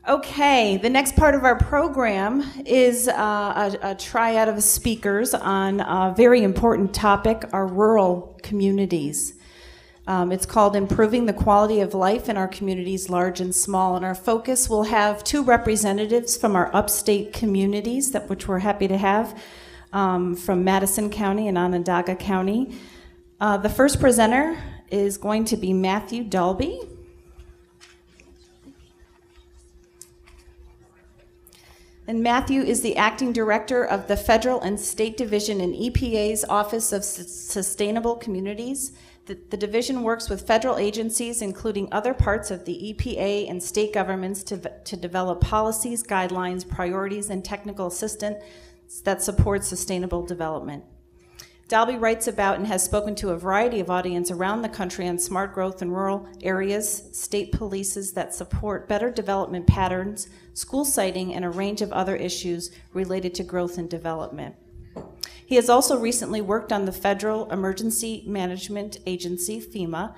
Okay, the next part of our program is a triad of speakers on a very important topic, our rural communities. It's called Improving the Quality of Life in Our Communities, Large and Small, and our focus will have two representatives from our upstate communities, which we're happy to have, from Madison County and Onondaga County. The first presenter is going to be Matthew Dalbey. And Matthew is the acting director of the Federal and State Division in EPA's Office of Sustainable Communities. The division works with federal agencies, including other parts of the EPA and state governments, to develop policies, guidelines, priorities, and technical assistance that support sustainable development. Dalbey writes about and has spoken to a variety of audiences around the country on smart growth in rural areas, state policies that support better development patterns, school siting, and a range of other issues related to growth and development. He has also recently worked on the Federal Emergency Management Agency, FEMA,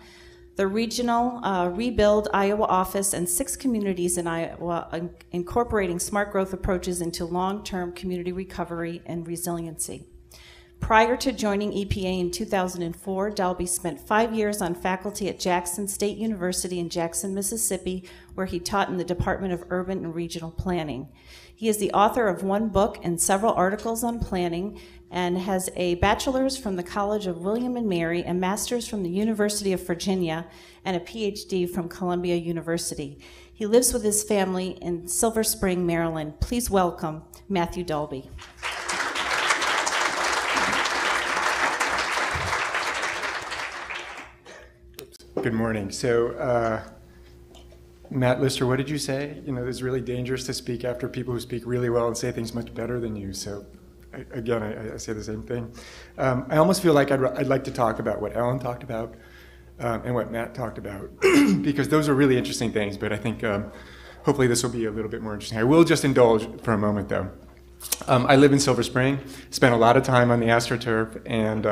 the Regional Rebuild Iowa office, and 6 communities in Iowa, incorporating smart growth approaches into long-term community recovery and resiliency. Prior to joining EPA in 2004, Dalbey spent 5 years on faculty at Jackson State University in Jackson, Mississippi, where he taught in the Department of Urban and Regional Planning. He is the author of 1 book and several articles on planning, and has a bachelor's from the College of William and Mary, a master's from the University of Virginia, and a PhD from Columbia University. He lives with his family in Silver Spring, Maryland. Please welcome Matthew Dalbey. Good morning. So, Matt Lister, what did you say? You know, it's really dangerous to speak after people who speak really well and say things much better than you. So, again, I say the same thing. I almost feel like I'd like to talk about what Ellen talked about and what Matt talked about, because those are really interesting things, but I think hopefully this will be a little bit more interesting. I will just indulge for a moment, though. I live in Silver Spring, spent a lot of time on the AstroTurf, and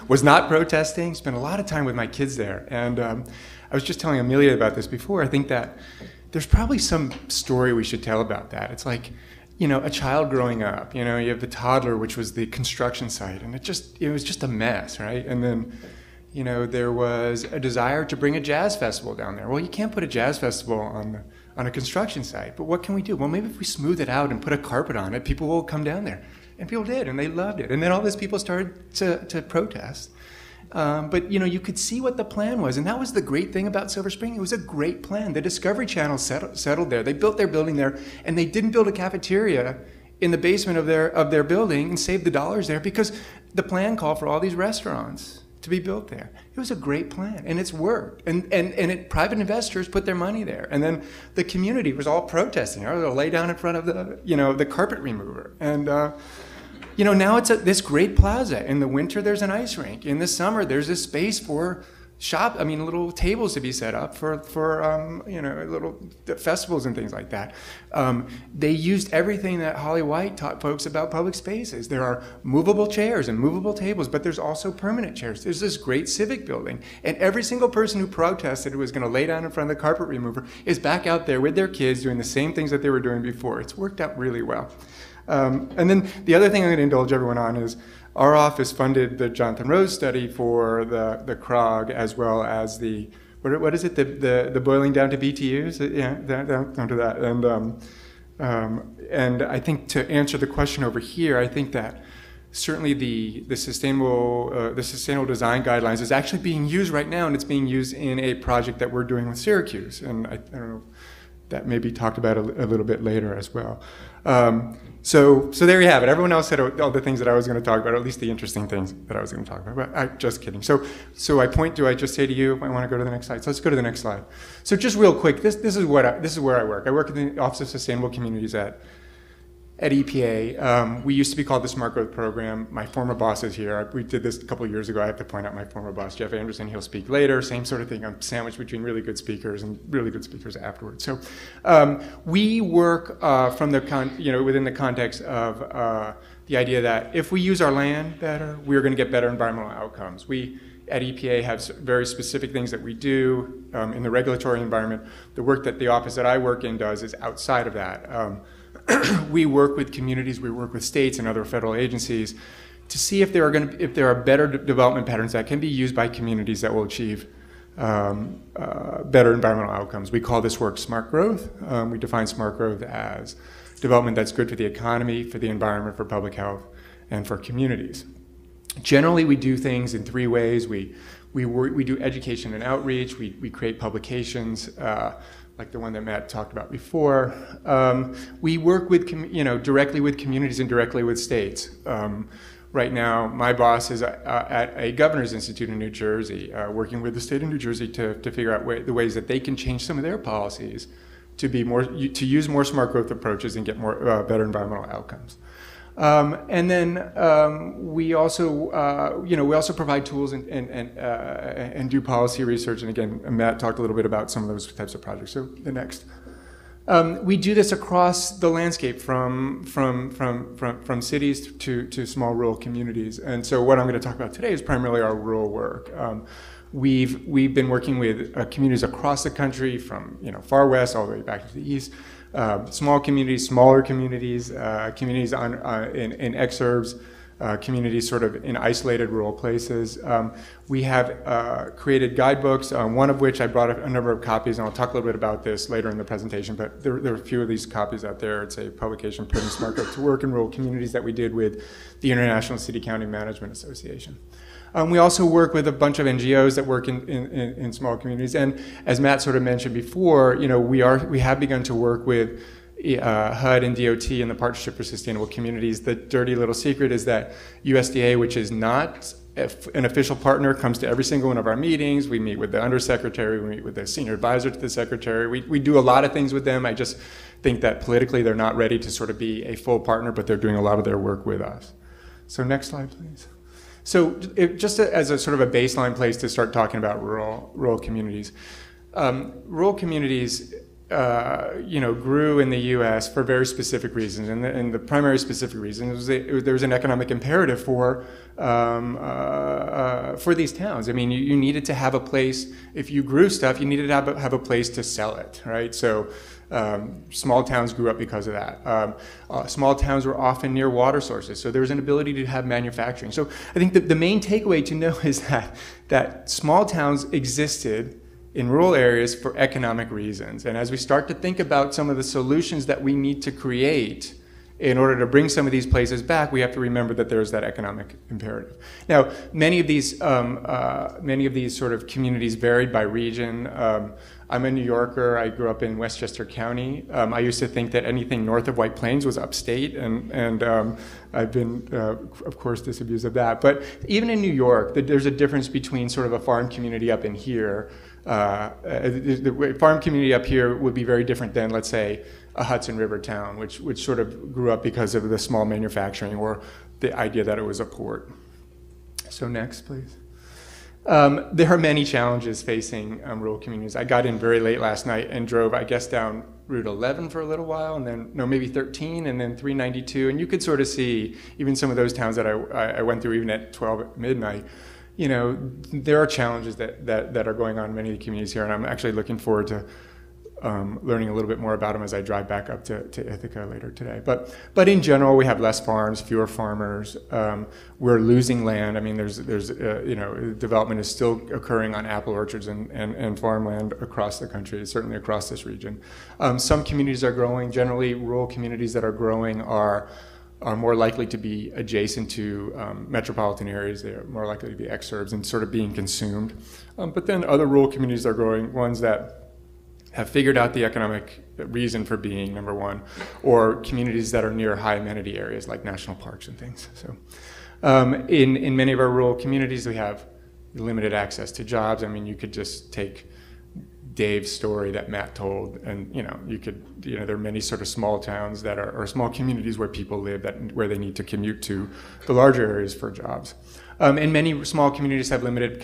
was not protesting, spent a lot of time with my kids there. And I was just telling Amelia about this before. I think that there's probably some story we should tell about that. It's like, you know, a child growing up, you know, you have the toddler, which was the construction site, and it was just a mess, right? And then, you know, there was a desire to bring a jazz festival down there. Well, you can't put a jazz festival on a construction site, but what can we do? Well, maybe if we smooth it out and put a carpet on it, people will come down there. And people did, and they loved it. And then all these people started to protest. But, you know, you could see what the plan was, and that was the great thing about Silver Spring. It was a great plan. The Discovery Channel settled there. They built their building there, and they didn't build a cafeteria in the basement of their building and save the dollars there, because the plan called for all these restaurants to be built there. It was a great plan, and it's worked. And private investors put their money there. And then the community was all protesting. Oh, they'll lay down in front of the carpet remover. And now it's this great plaza. In the winter, there's an ice rink. In the summer, there's a space for little tables to be set up for little festivals and things like that. They used everything that Holly White taught folks about public spaces. There are movable chairs and movable tables, but there's also permanent chairs. There's this great civic building, and every single person who protested who was going to lay down in front of the carpet remover is back out there with their kids doing the same things that they were doing before. It's worked out really well. And then the other thing I'm going to indulge everyone on is our office funded the Jonathan Rose study for the CROG, as well as the, what is it, the boiling down to BTUs? Yeah, down to that. And I think to answer the question over here, I think that certainly the sustainable design guidelines is actually being used right now, and it's being used in a project that we're doing with Syracuse. And I don't know, that may be talked about a little bit later as well. So there you have it. Everyone else said all the things that I was going to talk about, or at least the interesting things that I was going to talk about. But just kidding. So do I just say to you, I want to go to the next slide? So let's go to the next slide. So just real quick, this is where I work. I work in the Office of Sustainable Communities at EPA. We used to be called the Smart Growth Program. My former boss is here. We did this a couple of years ago. I have to point out my former boss, Jeff Anderson. He'll speak later. Same sort of thing. I'm sandwiched between really good speakers and really good speakers afterwards. So we work from within the context of the idea that if we use our land better, we're going to get better environmental outcomes. at EPA have very specific things that we do in the regulatory environment. The work that the office that I work in does is outside of that. We work with communities, we work with states and other federal agencies to see if there are better development patterns that can be used by communities that will achieve better environmental outcomes. We call this work smart growth. We define smart growth as development that's good for the economy, for the environment, for public health, and for communities. Generally, we do things in three ways. We do education and outreach. We create publications like the one that Matt talked about before. We work with directly with communities and directly with states. Right now, my boss is at a governor's institute in New Jersey, working with the state of New Jersey to figure out the ways that they can change some of their policies to use more smart growth approaches and get better environmental outcomes. And then we also provide tools and do policy research. And again, Matt talked a little bit about some of those types of projects. So the next. We do this across the landscape from cities to small rural communities. And so what I'm going to talk about today is primarily our rural work. We've been working with communities across the country from far west all the way back to the east. Small communities, smaller communities, communities in exurbs, communities sort of in isolated rural places. We have created guidebooks, one of which I brought a number of copies, and I'll talk a little bit about this later in the presentation, but there are a few of these copies out there. It's a publication, Putting Smart Growth to Work in Rural Communities, that we did with the International City-County Management Association. We also work with a bunch of NGOs that work in small communities, and as Matt sort of mentioned before, we have begun to work with HUD and DOT and the Partnership for Sustainable Communities. The dirty little secret is that USDA, which is not an official partner, comes to every single one of our meetings. We meet with the undersecretary, we meet with the senior advisor to the secretary. We do a lot of things with them. I just think that politically they're not ready to sort of be a full partner, but they're doing a lot of their work with us. So next slide, please. So just as a sort of a baseline place to start talking about rural communities. Rural communities grew in the U.S. for very specific reasons, and the primary specific reason was there was an economic imperative for these towns. I mean, you needed to have a place. If you grew stuff, you needed to have a place to sell it, right? So small towns grew up because of that. Small towns were often near water sources, so there was an ability to have manufacturing. So I think the main takeaway to know is that small towns existed in rural areas for economic reasons. And as we start to think about some of the solutions that we need to create in order to bring some of these places back, we have to remember that there's that economic imperative. Now, many of these sort of communities varied by region. I'm a New Yorker. I grew up in Westchester County. I used to think that anything north of White Plains was upstate, and I've been, of course, disabused of that. But even in New York, there's a difference between sort of a farm community up in here. The farm community up here would be very different than, let's say, a Hudson River town, which sort of grew up because of the small manufacturing or the idea that it was a port. So next, please. There are many challenges facing rural communities. I got in very late last night and drove, I guess, down Route 11 for a little while, and then, no, maybe 13, and then 392, and you could sort of see even some of those towns that I went through even at 12 at midnight. There are challenges that are going on in many of the communities here, and I'm actually looking forward to learning a little bit more about them as I drive back up to Ithaca later today. But in general, we have less farms, fewer farmers. We're losing land. I mean, there's development is still occurring on apple orchards and farmland across the country, certainly across this region. Some communities are growing. Generally, rural communities that are growing are more likely to be adjacent to metropolitan areas. They are more likely to be exurbs and sort of being consumed. But then other rural communities are growing, ones that have figured out the economic reason for being, number one, or communities that are near high amenity areas like national parks and things. So in many of our rural communities, we have limited access to jobs. I mean, you could just take Dave's story that Matt told, and there are many sort of small towns that are, or small communities where people live where they need to commute to the larger areas for jobs. And many small communities have limited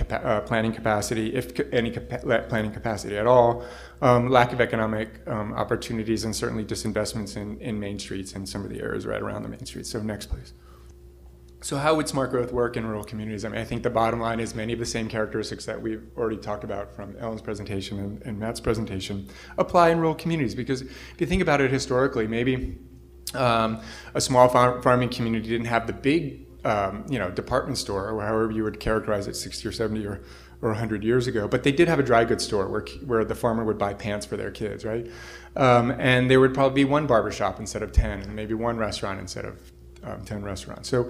planning capacity, if any planning capacity at all, lack of economic opportunities, and certainly disinvestments in main streets and some of the areas right around the main streets. So next, please. So how would smart growth work in rural communities? I mean, I think the bottom line is many of the same characteristics that we've already talked about from Ellen's presentation and Matt's presentation apply in rural communities. Because if you think about it historically, maybe a small farming community didn't have the big department store, or however you would characterize it 60 or 70 or 100 years ago, but they did have a dry goods store where the farmer would buy pants for their kids, right? And there would probably be one barbershop instead of 10, and maybe one restaurant instead of 10 restaurants. So,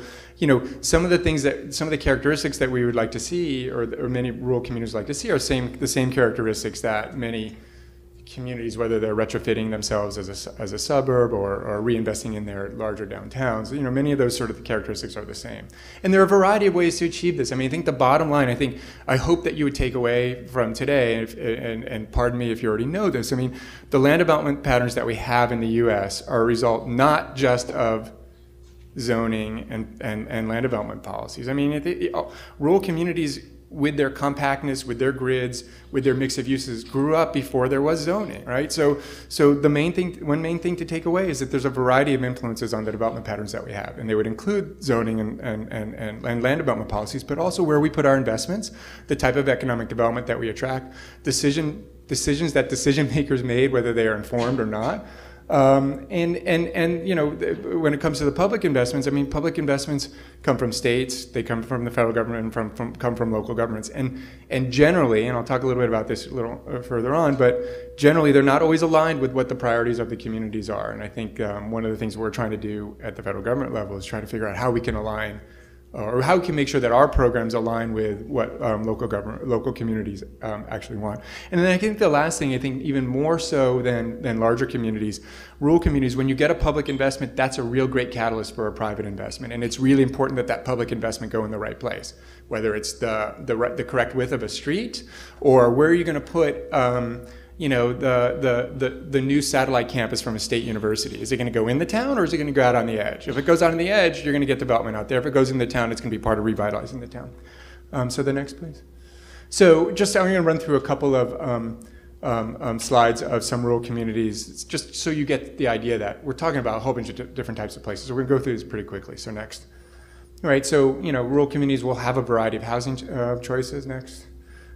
some of the characteristics that we would like to see, or many rural communities like to see, are the same characteristics that many communities, whether they're retrofitting themselves as a suburb or reinvesting in their larger downtowns, many of those sort of characteristics are the same. And there are a variety of ways to achieve this. I mean, I think the bottom line, I hope that you would take away from today, and pardon me if you already know this, I mean, the land development patterns that we have in the U.S. are a result not just of zoning and land development policies. I mean, rural communities, with their compactness, with their grids, with their mix of uses, grew up before there was zoning, right? So one main thing to take away is that there's a variety of influences on the development patterns that we have, and they would include zoning and land development policies, but also where we put our investments, the type of economic development that we attract, decisions that decision makers made, whether they are informed or not. When it comes to the public investments, I mean, public investments come from states, they come from the federal government, and come from local governments. And generally, and I'll talk a little bit about this a little further on, but generally they're not always aligned with what the priorities of the communities are. And I think one of the things we're trying to do at the federal government level is try to figure out how we can align, or how we can make sure that our programs align with what local communities actually want. And then I think the last thing, I think even more so than larger communities, rural communities, when you get a public investment, that's a real great catalyst for a private investment. And it's really important that that public investment go in the right place, whether it's the correct width of a street, or where are you going to put the new satellite campus from a state university. Is it going to go in the town, or is it going to go out on the edge? If it goes out on the edge, you're going to get development out there. If it goes in the town, it's going to be part of revitalizing the town. So the next, please. So I'm going to run through a couple of slides of some rural communities, just so you get the idea that we're talking about a whole bunch of different types of places. So we're going to go through this pretty quickly. So next. All right, so rural communities will have a variety of housing choices. Next.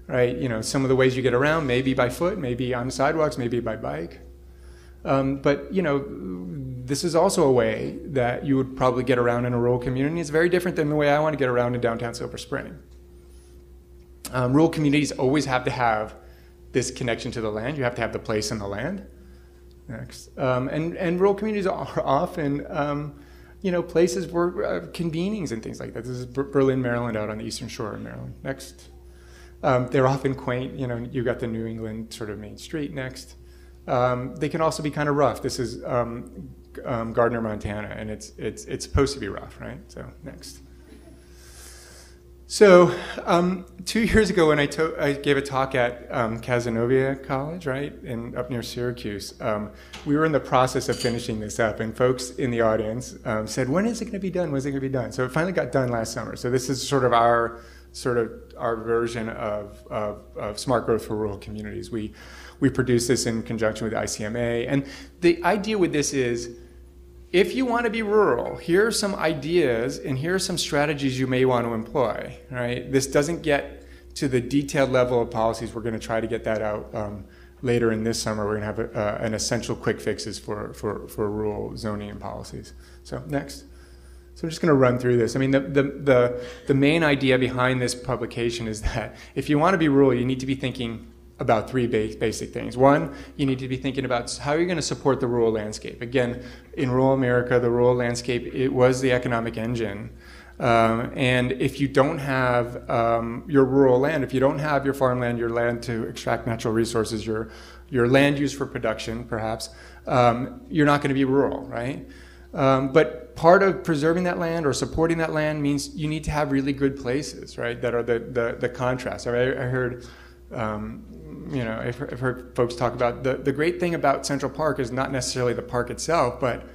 Right, some of the ways you get around, maybe by foot, maybe on sidewalks, maybe by bike. But this is also a way that you would probably get around in a rural community. It's very different than the way I want to get around in downtown Silver Spring. Rural communities always have to have this connection to the land. You have to have the place and the land. Next, and rural communities are often places where convenings and things like that. This is Berlin, Maryland, out on the Eastern Shore of Maryland. Next. They're often quaint, you've got the New England sort of main street next. They can also be kind of rough. This is Gardner, Montana, and it's supposed to be rough, right? So next. So 2 years ago when I gave a talk at Cazenovia College, right, up near Syracuse, we were in the process of finishing this up, and folks in the audience said, when is it going to be done? When is it going to be done? So it finally got done last summer. So this is sort of our version of smart growth for rural communities. We produce this in conjunction with ICMA, and the idea with this is, if you want to be rural, here are some ideas and here are some strategies you may want to employ. Right? This doesn't get to the detailed level of policies. We're going to try to get that out later in this summer. We're going to have an essential quick fixes for rural zoning and policies. So next. So I'm just going to run through this. I mean, the main idea behind this publication is that if you want to be rural, you need to be thinking about three basic things. One, you need to be thinking about how you're going to support the rural landscape. Again, in rural America, the rural landscape, it was the economic engine. And if you don't have your rural land, if you don't have your farmland, your land to extract natural resources, your land used for production, perhaps, you're not going to be rural, right? But part of preserving that land or supporting that land means you need to have really good places, right? That are the contrast. I heard, I've heard folks talk about the great thing about Central Park is not necessarily the park itself, but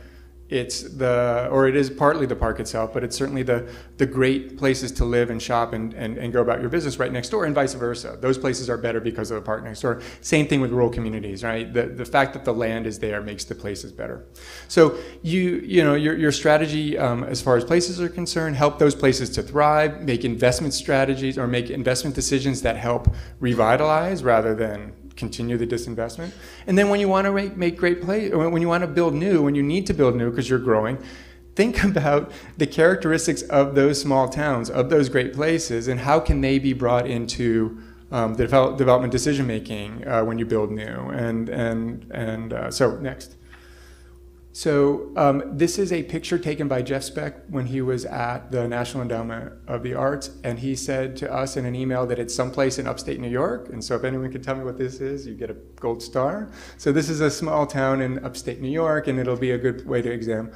it is partly the park itself, but it's certainly the great places to live and shop and go about your business right next door, and vice versa. Those places are better because of the park next door. Same thing with rural communities, right? The fact that the land is there makes the places better. So your strategy as far as places are concerned, help those places to thrive, make investment strategies or make investment decisions that help revitalize rather than continue the disinvestment. And then when you want to make great play, or when you want to build new, when you need to build new because you're growing, think about the characteristics of those small towns, of those great places, and how can they be brought into the development decision making when you build new. So next. So this is a picture taken by Jeff Speck when he was at the National Endowment of the Arts, and he said to us in an email that it's someplace in upstate New York, and so if anyone can tell me what this is, you get a gold star. So this is a small town in upstate New York, and it'll be a good way to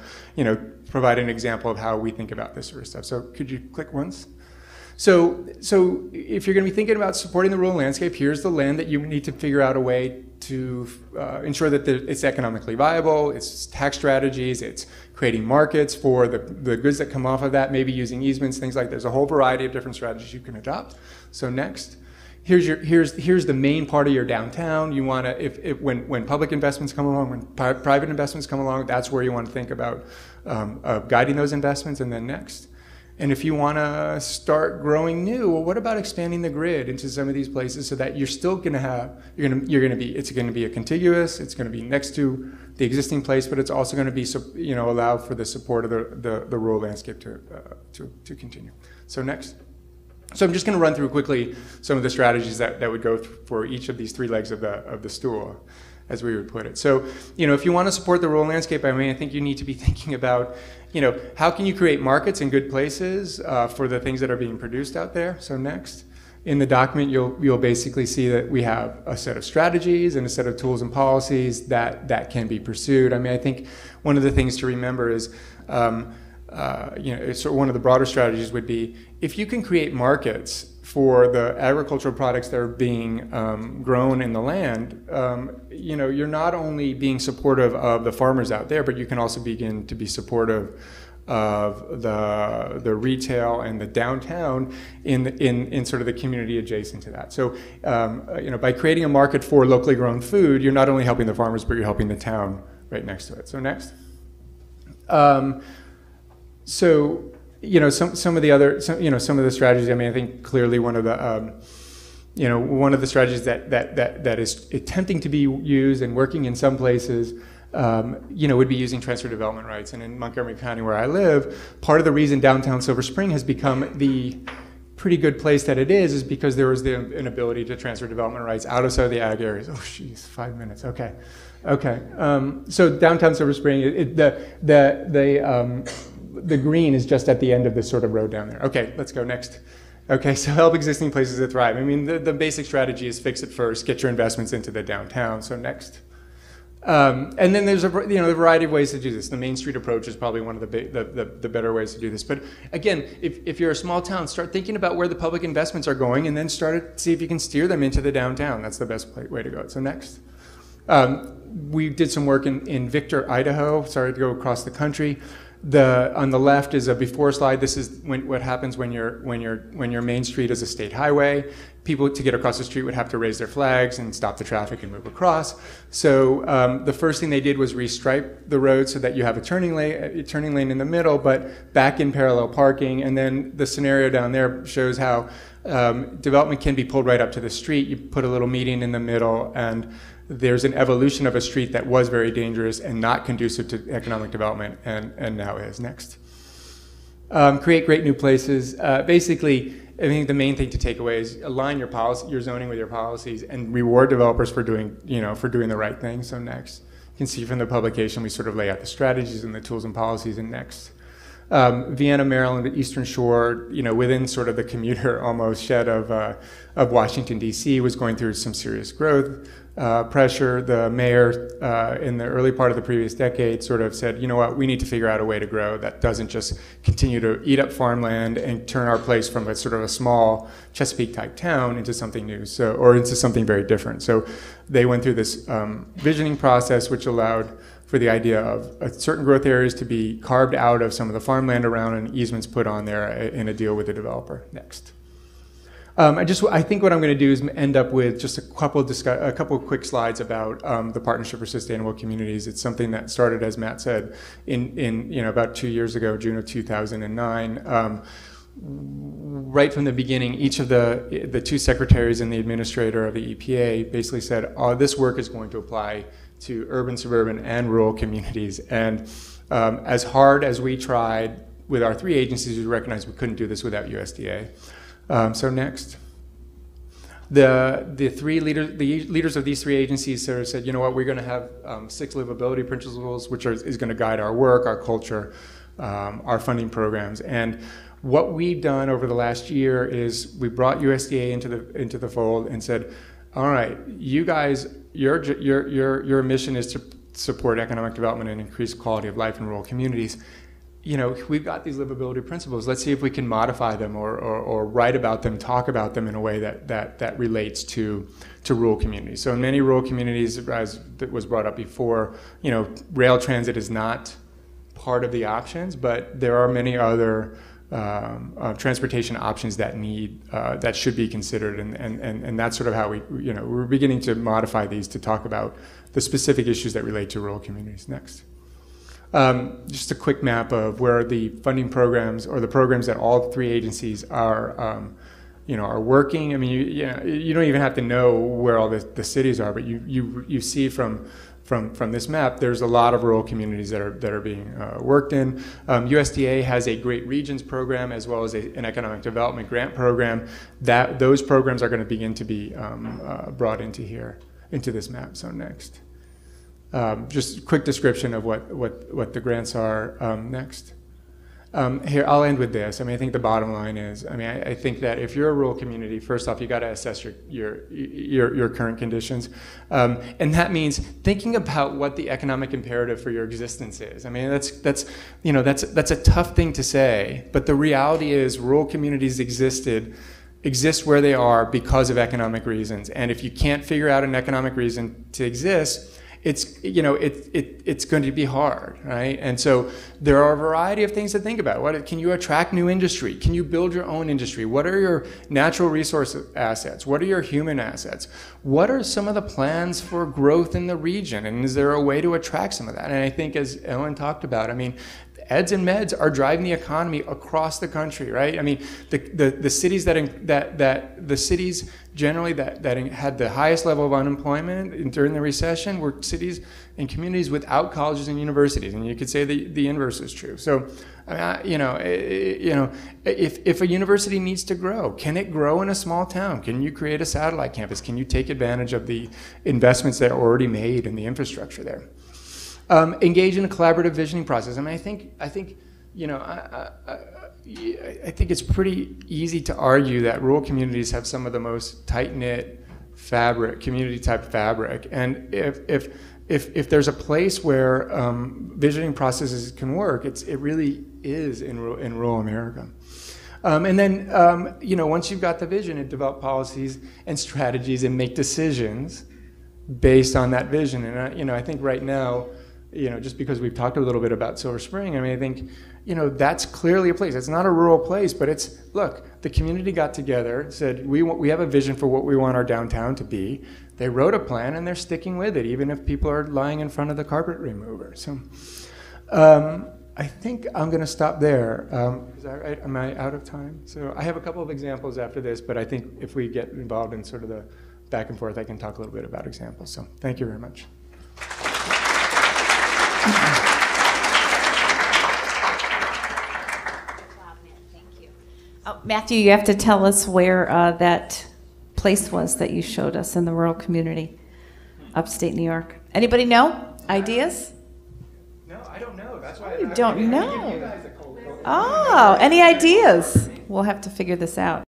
provide an example of how we think about this sort of stuff. So could you click once? So if you're going to be thinking about supporting the rural landscape, here's the land that you need to figure out a way to ensure that it's economically viable, it's tax strategies, it's creating markets for the goods that come off of that, maybe using easements, things like that. There's a whole variety of different strategies you can adopt. So next. Here's the main part of your downtown. You want to, when public investments come along, when private investments come along, that's where you want to think about guiding those investments. And then next. And if you want to start growing new, well, what about expanding the grid into some of these places so that you're still going to have, it's going to be a contiguous, it's going to be next to the existing place, but it's also going to be, allow for the support of the rural landscape to continue. So next. So I'm just going to run through quickly some of the strategies that would go for each of these three legs of the stool, as we would put it. So, if you want to support the rural landscape, I think you need to be thinking about, how can you create markets in good places for the things that are being produced out there? So next. In the document, you'll basically see that we have a set of strategies and a set of tools and policies that can be pursued. I think one of the things to remember is, one of the broader strategies would be, if you can create markets for the agricultural products that are being grown in the land, you're not only being supportive of the farmers out there, but you can also begin to be supportive of the retail and the downtown in sort of the community adjacent to that. So, by creating a market for locally grown food, you're not only helping the farmers, but you're helping the town right next to it. So next. Some of the strategies. I think clearly one of the strategies that is attempting to be used and working in some places, would be using transfer development rights. And in Montgomery County, where I live, part of the reason downtown Silver Spring has become the pretty good place that it is because there was an ability to transfer development rights out of some of the ag areas. Oh, geez, 5 minutes. Okay. So downtown Silver Spring, the green is just at the end of this sort of road down there. Okay, let's go next. Okay, so help existing places to thrive. The basic strategy is fix it first, get your investments into the downtown. So next. And then there's a variety of ways to do this. The Main Street approach is probably one of the better ways to do this. But again, if you're a small town, start thinking about where the public investments are going, and then start to see if you can steer them into the downtown. That's the best way to go. So next. We did some work in Victor, Idaho. Started to go across the country. On the left is a before slide. This is what happens when your main street is a state highway. People, to get across the street, would have to raise their flags and stop the traffic and move across. So the first thing they did was restripe the road so that you have a turning lane in the middle, but back in parallel parking. And then the scenario down there shows how development can be pulled right up to the street. You put a little median in the middle, and there's an evolution of a street that was very dangerous and not conducive to economic development, and now is. Next. Create great new places. Basically, I think the main thing to take away is align your zoning with your policies, and reward developers for doing the right thing. So next. You can see from the publication we sort of lay out the strategies and the tools and policies. And next. Vienna, Maryland, the Eastern Shore, within sort of the commuter almost shed of Washington, D.C., was going through some serious growth pressure. The mayor in the early part of the previous decade sort of said, you know what, we need to figure out a way to grow that doesn't just continue to eat up farmland and turn our place from a sort of a small Chesapeake type town into something new, or into something very different. So they went through this visioning process, which allowed for the idea of certain growth areas to be carved out of some of the farmland around and easements put on there in a deal with the developer. Next. I think what I'm going to do is end up with just a couple of quick slides about the Partnership for Sustainable Communities. It's something that started, as Matt said, in about 2 years ago, June of 2009. Right from the beginning, each of the two secretaries and the administrator of the EPA basically said, "Oh, this work is going to apply to urban, suburban, and rural communities." And as hard as we tried with our 3 agencies, we recognized we couldn't do this without USDA. So next. The leaders of these 3 agencies sort of said, you know what, we're going to have 6 livability principles, which is going to guide our work, our culture, our funding programs. And what we've done over the last year is we brought USDA into the fold and said, all right, you guys, your mission is to support economic development and increase quality of life in rural communities. You know, we've got these livability principles. Let's see if we can modify them or write about them, talk about them in a way that relates to rural communities. So in many rural communities, as was brought up before, you know, rail transit is not part of the options, but there are many other transportation options that should be considered, and that's sort of how we're beginning to modify these to talk about the specific issues that relate to rural communities. Next. Just a quick map of where the funding programs or the programs that all 3 agencies are working. I mean, you don't even have to know where all the cities are, but you see from this map, there's a lot of rural communities that are being worked in. USDA has a Great Regions program as well as an economic development grant program. Those programs are going to begin to be brought into this map. So next. Just a quick description of what the grants are. Next. Here, I'll end with this. I mean, I think the bottom line is, I mean, I think that if you're a rural community, first off, you got to assess your current conditions, and that means thinking about what the economic imperative for your existence is. I mean, that's a tough thing to say, but the reality is, rural communities exist where they are because of economic reasons, and if you can't figure out an economic reason to exist, it's going to be hard, right? And so there are a variety of things to think about. Can you attract new industry? Can you build your own industry? What are your natural resource assets? What are your human assets? What are some of the plans for growth in the region? And is there a way to attract some of that? And I think, as Ellen talked about, I mean, eds and meds are driving the economy across the country, right? I mean, the cities the cities generally that had the highest level of unemployment during the recession were cities and communities without colleges and universities, and you could say the inverse is true. So, if a university needs to grow, can it grow in a small town? Can you create a satellite campus? Can you take advantage of the investments that are already made in the infrastructure there? Engage in a collaborative visioning process. I mean, I think it's pretty easy to argue that rural communities have some of the most tight-knit community type fabric, and if there's a place where visioning processes can work, it really is in rural America. And then once you've got the vision, it develop policies and strategies and make decisions based on that vision. And I think right now, just because we've talked a little bit about Silver Spring, I mean, I think, that's clearly a place. It's not a rural place, but look, the community got together, said, we have a vision for what we want our downtown to be. They wrote a plan, and they're sticking with it, even if people are lying in front of the carpet remover. So I think I'm going to stop there. Is that right? Am I out of time? So I have a couple of examples after this, but I think if we get involved in sort of the back and forth, I can talk a little bit about examples. So thank you very much. Thank you. Oh, Matthew, you have to tell us where that place was that you showed us in the rural community, upstate New York. Anybody know? Ideas? No, I don't know. That's why you don't know. Oh, any ideas? We'll have to figure this out.